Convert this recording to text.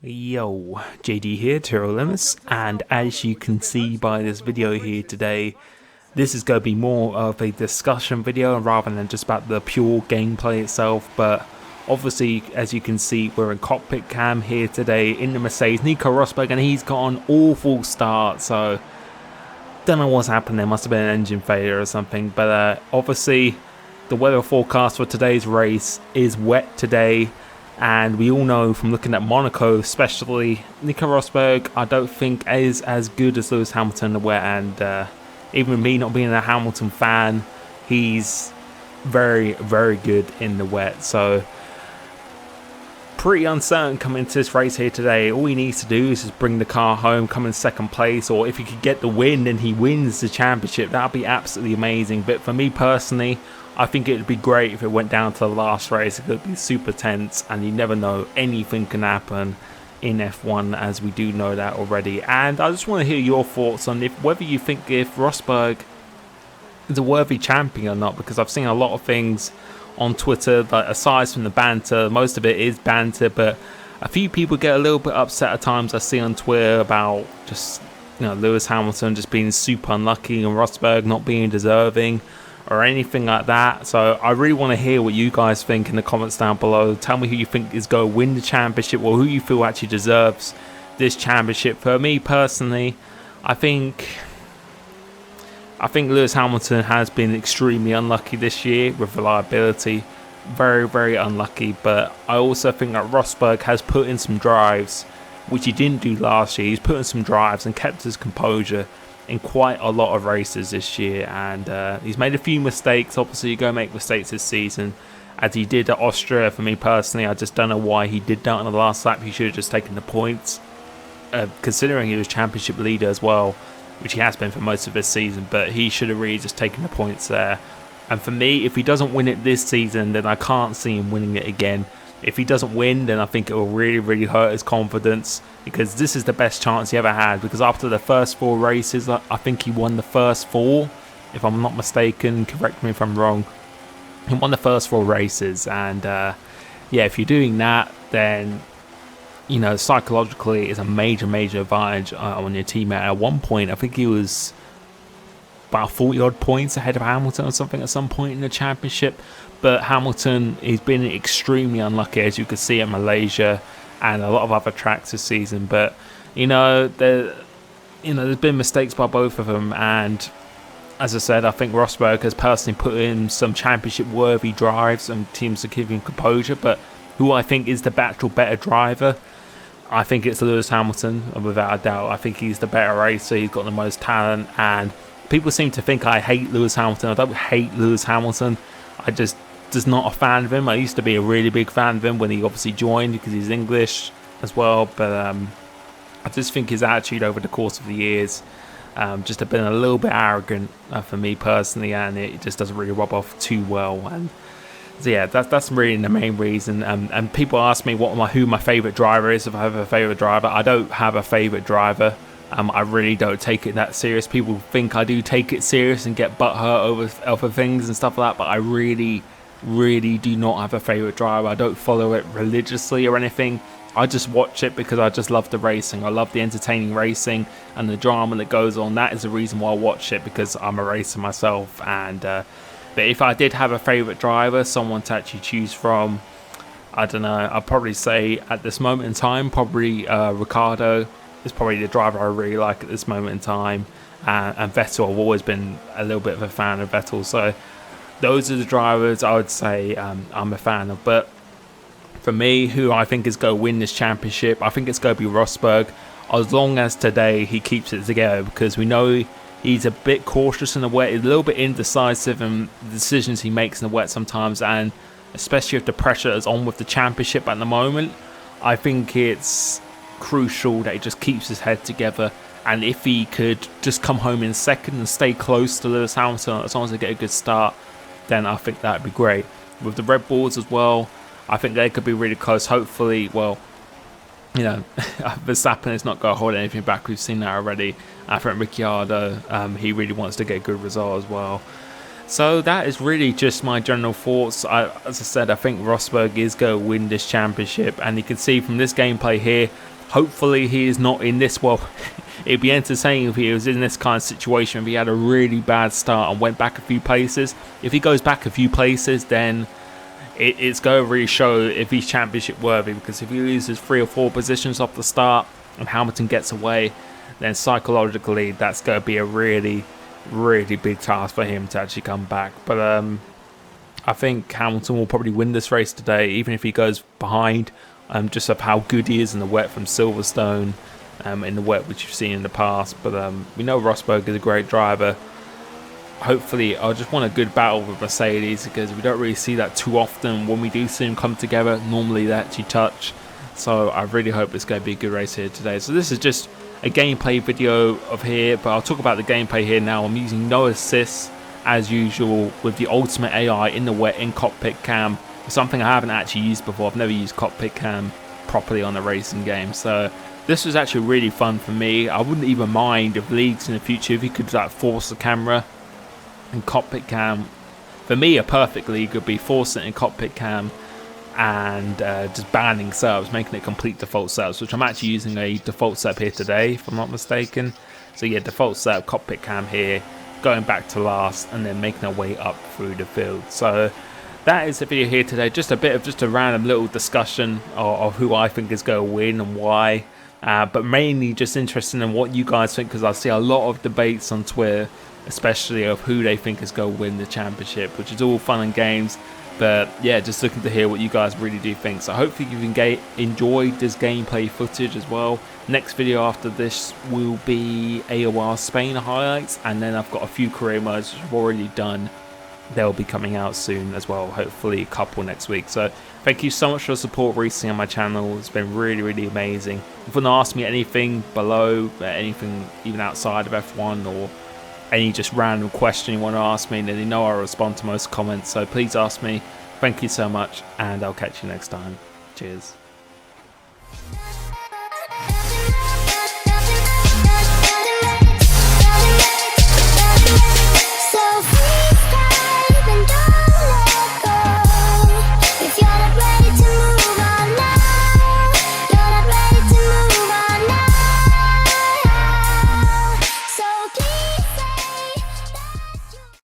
Yo, JD here, Tyrrell Limits, and as you can see by this video here today, this is going to be more of a discussion video rather than just about the pure gameplay itself. But obviously, as you can see, we're in cockpit cam here today in the Mercedes, Nico Rosberg, and he's got an awful start, so don't know what's happened there. Must have been an engine failure or something. But obviously, the weather forecast for today's race is wet today. And we all know from looking at Monaco, especially, Nico Rosberg, I don't think is as good as Lewis Hamilton in the wet. And even me not being a Hamilton fan, he's very, very good in the wet. So, pretty uncertain coming into this race here today. All he needs to do is just bring the car home, come in second place. Or if he could get the win, then he wins the championship. That would be absolutely amazing. But for me personally, I think it would be great if it went down to the last race. It could be super tense, and you never know, anything can happen in F1, as we do know that already. And I just want to hear your thoughts on whether you think if Rosberg is a worthy champion or not, because I've seen a lot of things on Twitter, like aside from the banter, most of it is banter, but a few people get a little bit upset at times I see on Twitter about just, Lewis Hamilton just being super unlucky and Rosberg not being deserving or anything like that. So I really want to hear what you guys think in the comments down below. Tell me who you think is going to win the championship, or who you feel actually deserves this championship. For me personally, I think Lewis Hamilton has been extremely unlucky this year with reliability. Very, very unlucky. But I also think that Rosberg has put in some drives, which he didn't do last year. He's put in some drives and kept his composure in quite a lot of races this year, and he's made a few mistakes. Obviously, you're going to make mistakes this season, as he did at Austria. For me personally, I just don't know why he did that on the last lap. He should have just taken the points, considering he was championship leader as well, which he has been for most of this season, but he should have really just taken the points there. And for me, if he doesn't win it this season, then I can't see him winning it again. If he doesn't win, then I think it will really, really hurt his confidence, because this is the best chance he ever had. Because after the first 4 races, I think he won the first 4, if I'm not mistaken. Correct me if I'm wrong. He won the first 4 races, and if you're doing that, then psychologically it's a major, major advantage on your teammate. At one point, I think he was about 40 odd points ahead of Hamilton or something at some point in the championship. But Hamilton, he's been extremely unlucky, as you can see at Malaysia and a lot of other tracks this season. But there's been mistakes by both of them, and as I said, I think Rosberg has personally put in some championship worthy drives and teams to give him composure. But who I think is the actual better driver, I think it's Lewis Hamilton, without a doubt. I think he's the better racer. He's got the most talent, and people seem to think I hate Lewis Hamilton. I don't hate Lewis Hamilton. I just not a fan of him. I used to be a really big fan of him when he obviously joined, because he's English as well. But I just think his attitude over the course of the years just have been a little bit arrogant for me personally, and it just doesn't really rub off too well. And so yeah, that's really the main reason. And people ask me who my favourite driver is, if I have a favourite driver. I don't have a favourite driver. I really don't take it that serious. People think I do take it serious and get butthurt over things and stuff like that, but I really do not have a favourite driver. I don't follow it religiously or anything. I just watch it because I just love the racing. I love the entertaining racing and the drama that goes on. That is the reason why I watch it, because I'm a racer myself. And but if I did have a favourite driver, someone to actually choose from, I don't know, I'd probably say at this moment in time, probably Ricciardo is probably the driver I really like at this moment in time. And Vettel, I've always been a little bit of a fan of Vettel. So those are the drivers I would say I'm a fan of. But for me, who I think is going to win this championship, I think it's going to be Rosberg, as long as today he keeps it together, because we know he's a bit cautious in the wet, he's a little bit indecisive in the decisions he makes in the wet sometimes, and especially if the pressure is on with the championship at the moment, I think it's crucial that he just keeps his head together. And if he could just come home in second and stay close to Lewis Hamilton, as long as they get a good start, then I think that would be great. With the Red Bulls as well, I think they could be really close. Hopefully, Verstappen is not going to hold anything back. We've seen that already. I think Ricciardo, he really wants to get a good result as well. So that is really just my general thoughts. As I said, I think Rosberg is going to win this championship, and you can see from this gameplay here Hopefully he is not in this, well, it'd be entertaining if he was in this kind of situation, if he had a really bad start and went back a few places. If he goes back a few places, then it's going to really show if he's championship worthy, because if he loses 3 or 4 positions off the start and Hamilton gets away, then psychologically that's going to be a really, really big task for him to actually come back. But I think Hamilton will probably win this race today, even if he goes behind, just of how good he is in the wet from Silverstone, in the wet, which you've seen in the past. But we know Rosberg is a great driver. Hopefully, I just want a good battle with Mercedes, because we don't really see that too often. When we do see them come together, normally they actually touch. So I really hope it's going to be a good race here today. So this is just a gameplay video of here, but I'll talk about the gameplay here now. I'm using no assists as usual with the ultimate AI in the wet in cockpit cam. Something I haven't actually used before. I've never used cockpit cam properly on the racing game. So this was actually really fun for me. I wouldn't even mind if leagues in the future, if you could like force the camera and cockpit cam. For me, a perfect league would be forcing it in cockpit cam and just banning subs, making it complete default subs, which I'm actually using a default sub here today, if I'm not mistaken. So yeah, default sub, cockpit cam here, going back to last, and then making our way up through the field. So that is the video here today. Just a bit of just a random little discussion of who I think is going to win and why. But mainly just interested in what you guys think, because I see a lot of debates on Twitter, especially of who they think is going to win the championship, which is all fun and games. But yeah, just looking to hear what you guys really do think. So hopefully you've enjoyed this gameplay footage as well. Next video after this will be AOR Spain highlights, and then I've got a few career modes which I've already done. They'll be coming out soon as well, hopefully a couple next week. So thank you so much for the support recently on my channel. It's been really, really amazing. If you want to ask me anything below, anything even outside of F1, or any just random question you want to ask me, then you know I'll respond to most comments. So please ask me. Thank you so much, and I'll catch you next time. Cheers.